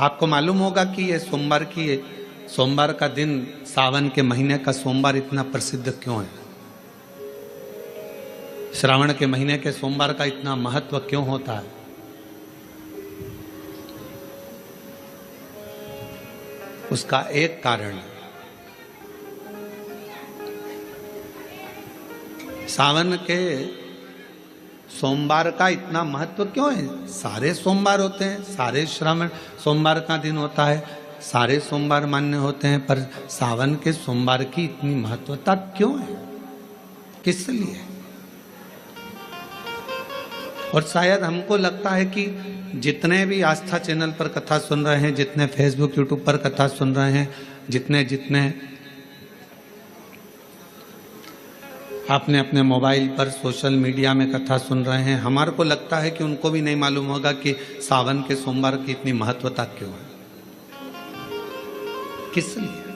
आपको मालूम होगा कि ये सोमवार का दिन, सावन के महीने का सोमवार इतना प्रसिद्ध क्यों है? श्रावण के महीने के सोमवार का इतना महत्व क्यों होता है? उसका एक कारण है, सावन के सोमवार का इतना महत्व क्यों है? सारे सोमवार होते हैं, सारे श्रावण सोमवार का दिन होता है, सारे सोमवार मान्य होते हैं, पर सावन के सोमवार की इतनी महत्वता क्यों है? किस लिए? और शायद हमको लगता है कि जितने भी आस्था चैनल पर कथा सुन रहे हैं, जितने फेसबुक यूट्यूब पर कथा सुन रहे हैं, जितने आपने अपने मोबाइल पर सोशल मीडिया में कथा सुन रहे हैं, हमारे को लगता है कि उनको भी नहीं मालूम होगा कि सावन के सोमवार की इतनी महत्वता क्यों है, किस लिए।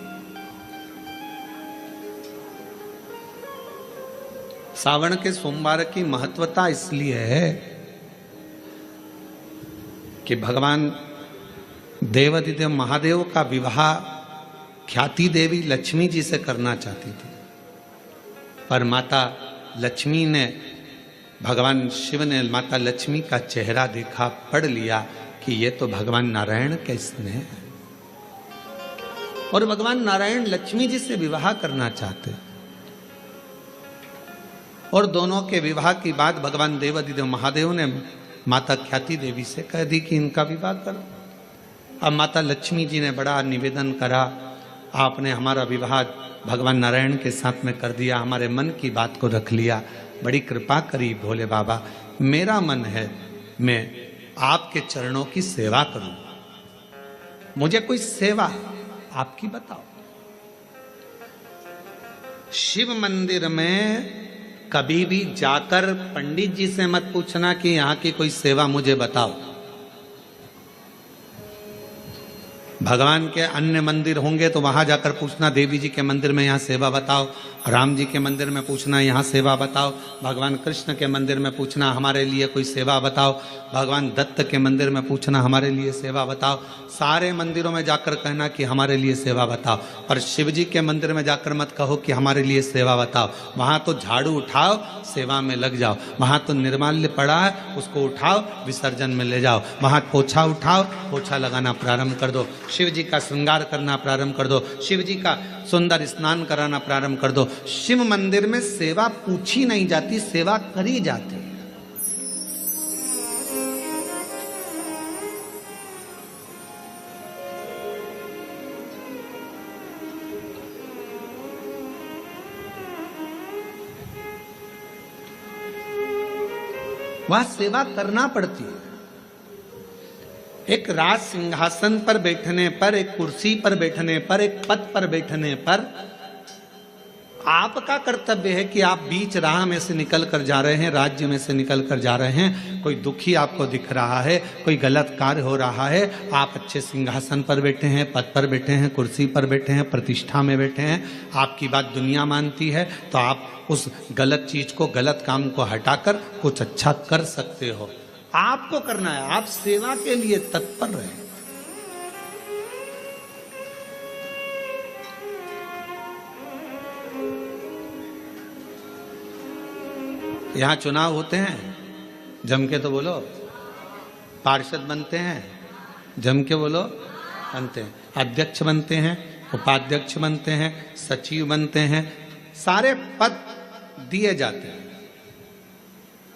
सावन के सोमवार की महत्वता इसलिए है कि भगवान देवाधिदेव महादेव का विवाह ख्याति देवी लक्ष्मी जी से करना चाहती थी, पर माता लक्ष्मी ने, भगवान शिव ने माता लक्ष्मी का चेहरा देखा, पढ़ लिया कि ये तो भगवान नारायण के स्नेह है, और भगवान नारायण लक्ष्मी जी से विवाह करना चाहते। और दोनों के विवाह की बात भगवान देवाधिदेव महादेव ने माता ख्याति देवी से कह दी कि इनका विवाह करो। अब माता लक्ष्मी जी ने बड़ा निवेदन करा, आपने हमारा विवाह भगवान नारायण के साथ में कर दिया, हमारे मन की बात को रख लिया, बड़ी कृपा करी भोले बाबा, मेरा मन है मैं आपके चरणों की सेवा करूं, मुझे कोई सेवा आपकी बताओ। शिव मंदिर में कभी भी जाकर पंडित जी से मत पूछना कि यहां की कोई सेवा मुझे बताओ। भगवान के अन्य मंदिर होंगे तो वहां जाकर पूछना, देवी जी के मंदिर में यहाँ सेवा बताओ, राम जी के मंदिर में पूछना यहाँ सेवा बताओ, भगवान कृष्ण के मंदिर में पूछना हमारे लिए कोई सेवा बताओ, भगवान दत्त के मंदिर में पूछना हमारे लिए सेवा बताओ। सारे मंदिरों में जाकर कहना कि हमारे लिए सेवा बताओ, पर शिव जी के मंदिर में जाकर मत कहो कि हमारे लिए सेवा बताओ। वहाँ तो झाड़ू उठाओ, सेवा में लग जाओ, वहाँ तो निर्माल्य पड़ा है उसको उठाओ, विसर्जन में ले जाओ, वहाँ पोछा उठाओ, पोछा लगाना प्रारंभ कर दो, शिव जी का श्रृंगार करना प्रारंभ कर दो, शिव जी का सुंदर स्नान कराना प्रारंभ कर दो। शिव मंदिर में सेवा पूछी नहीं जाती, सेवा करी जाती है। वहां सेवा करना पड़ती है। एक राज सिंहासन पर बैठने पर, एक कुर्सी पर बैठने पर, एक पद पर बैठने पर आपका कर्तव्य है कि आप बीच राह में से निकल कर जा रहे हैं, राज्य में से निकल कर जा रहे हैं, कोई दुखी आपको दिख रहा है, कोई गलत कार्य हो रहा है, आप अच्छे सिंहासन पर बैठे हैं, पद पर बैठे हैं, कुर्सी पर बैठे हैं, प्रतिष्ठा में बैठे हैं, आपकी बात दुनिया मानती है, तो आप उस गलत चीज को, गलत काम को हटाकर कुछ अच्छा कर सकते हो। आपको करना है, आप सेवा के लिए तत्पर रहें। यहां चुनाव होते हैं, जम के तो बोलो, पार्षद बनते हैं, जम के बोलो, बनते हैं, अध्यक्ष बनते हैं, उपाध्यक्ष बनते हैं, सचिव बनते हैं, सारे पद दिए जाते हैं।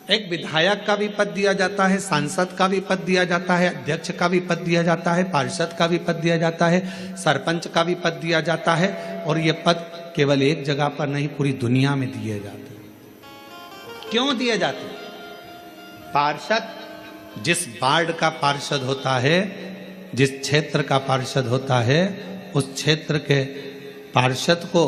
एक विधायक का भी पद दिया जाता है, सांसद का भी पद दिया जाता है, अध्यक्ष का भी पद दिया जाता है, पार्षद का भी पद दिया जाता है, सरपंच का भी पद दिया जाता है, और ये पद केवल एक जगह पर नहीं, पूरी दुनिया में दिए जाते हैं। क्यों दिए जाते हैं? पार्षद जिस वार्ड का पार्षद होता है, जिस क्षेत्र का पार्षद होता है, उस क्षेत्र के पार्षद को,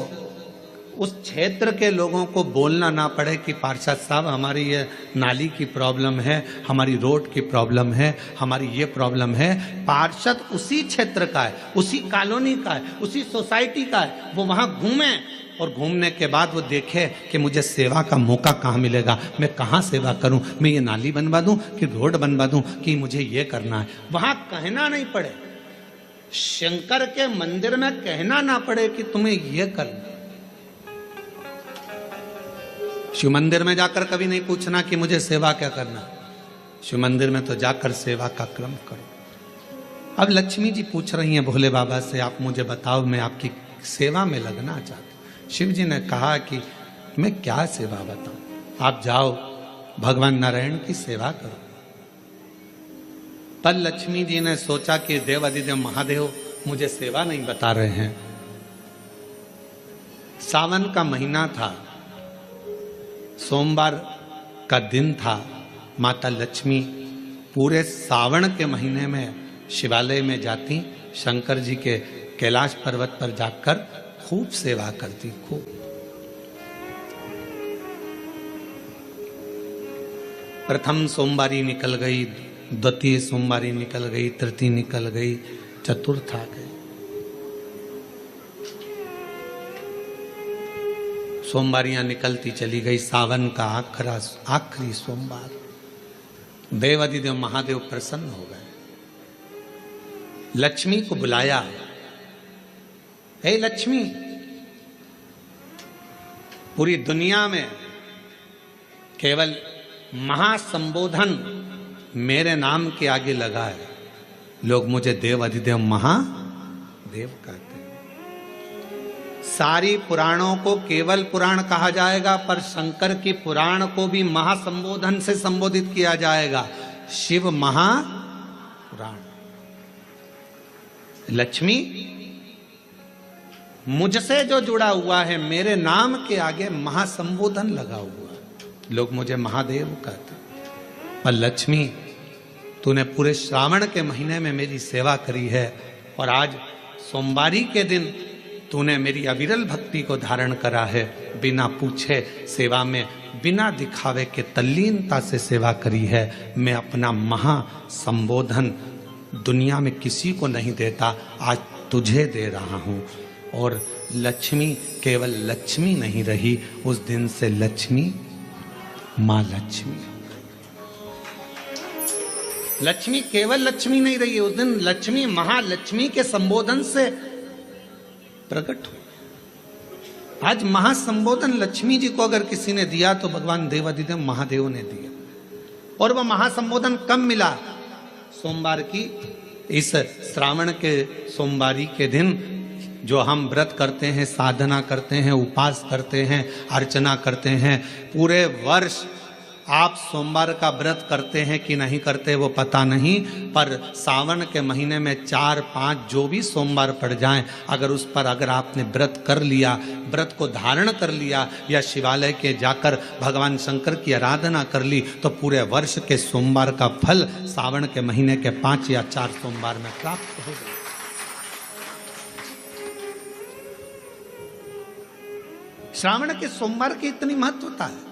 उस क्षेत्र के लोगों को बोलना ना पड़े कि पार्षद साहब हमारी ये नाली की प्रॉब्लम है, हमारी रोड की प्रॉब्लम है, हमारी ये प्रॉब्लम है। पार्षद उसी क्षेत्र का है, उसी कॉलोनी का है, उसी सोसाइटी का है, वो वहाँ घूमे और घूमने के बाद वो देखे कि मुझे सेवा का मौका कहाँ मिलेगा, मैं कहाँ सेवा करूं, मैं ये नाली बनवा दूं कि रोड बनवा दूं कि मुझे ये करना है। वहाँ कहना नहीं पड़े, शंकर के मंदिर में कहना ना पड़े कि तुम्हें यह करना। शिव मंदिर में जाकर कभी नहीं पूछना कि मुझे सेवा क्या करना, शिव मंदिर में तो जाकर सेवा का क्रम करो। अब लक्ष्मी जी पूछ रही हैं भोले बाबा से, आप मुझे बताओ, मैं आपकी सेवा में लगना चाहती हूँ। शिव जी ने कहा कि मैं क्या सेवा बताऊं, आप जाओ भगवान नारायण की सेवा करो। पर लक्ष्मी जी ने सोचा कि देव अधिदेव महादेव मुझे सेवा नहीं बता रहे हैं। सावन का महीना था, सोमवार का दिन था। माता लक्ष्मी पूरे सावन के महीने में शिवालय में जाती, शंकर जी के कैलाश पर्वत पर जाकर खूब सेवा करती, खूब। प्रथम सोमवारी निकल गई, द्वितीय सोमवारी निकल गई, तृतीय निकल गई, चतुर्थ आ गई। सोमवारियां निकलती चली गई। सावन का आखिरी सोमवार, देवाधिदेव महादेव प्रसन्न हो गए, लक्ष्मी को बुलाया। हे लक्ष्मी, पूरी दुनिया में केवल महासंबोधन मेरे नाम के आगे लगा है, लोग मुझे देव अधिदेव महादेव कहते हैं। सारी पुराणों को केवल पुराण कहा जाएगा, पर शंकर की पुराण को भी महासंबोधन से संबोधित किया जाएगा, शिव महापुराण। लक्ष्मी, मुझसे जो जुड़ा हुआ है, मेरे नाम के आगे महासंबोधन लगा हुआ है, लोग मुझे महादेव कहते। पर लक्ष्मी, तूने पूरे श्रावण के महीने में मेरी सेवा करी है, और आज सोमवारी के दिन तूने मेरी अविरल भक्ति को धारण करा है। बिना पूछे सेवा में, बिना दिखावे के तल्लीनता से सेवा करी है। मैं अपना महासंबोधन दुनिया में किसी को नहीं देता, आज तुझे दे रहा हूँ। और लक्ष्मी केवल लक्ष्मी नहीं रही, उस दिन से लक्ष्मी माँ लक्ष्मी। लक्ष्मी केवल लक्ष्मी नहीं रही, उस दिन लक्ष्मी महालक्ष्मी के संबोधन से प्रकट हुई। आज महासंबोधन लक्ष्मी जी को अगर किसी ने दिया तो भगवान देवाधिदेव महादेव ने दिया। और वह महासंबोधन कब मिला? सोमवार की इस श्रावण के सोमवारी के दिन, जो हम व्रत करते हैं, साधना करते हैं, उपास करते हैं, अर्चना करते हैं। पूरे वर्ष आप सोमवार का व्रत करते हैं कि नहीं करते वो पता नहीं, पर सावन के महीने में 4-5 जो भी सोमवार पड़ जाएं, अगर आपने व्रत कर लिया, व्रत को धारण कर लिया, या शिवालय के जाकर भगवान शंकर की आराधना कर ली, तो पूरे वर्ष के सोमवार का फल सावन के महीने के 5 या 4 सोमवार में प्राप्त हो गया। श्रावण के सोमवार की इतनी महत्वता है।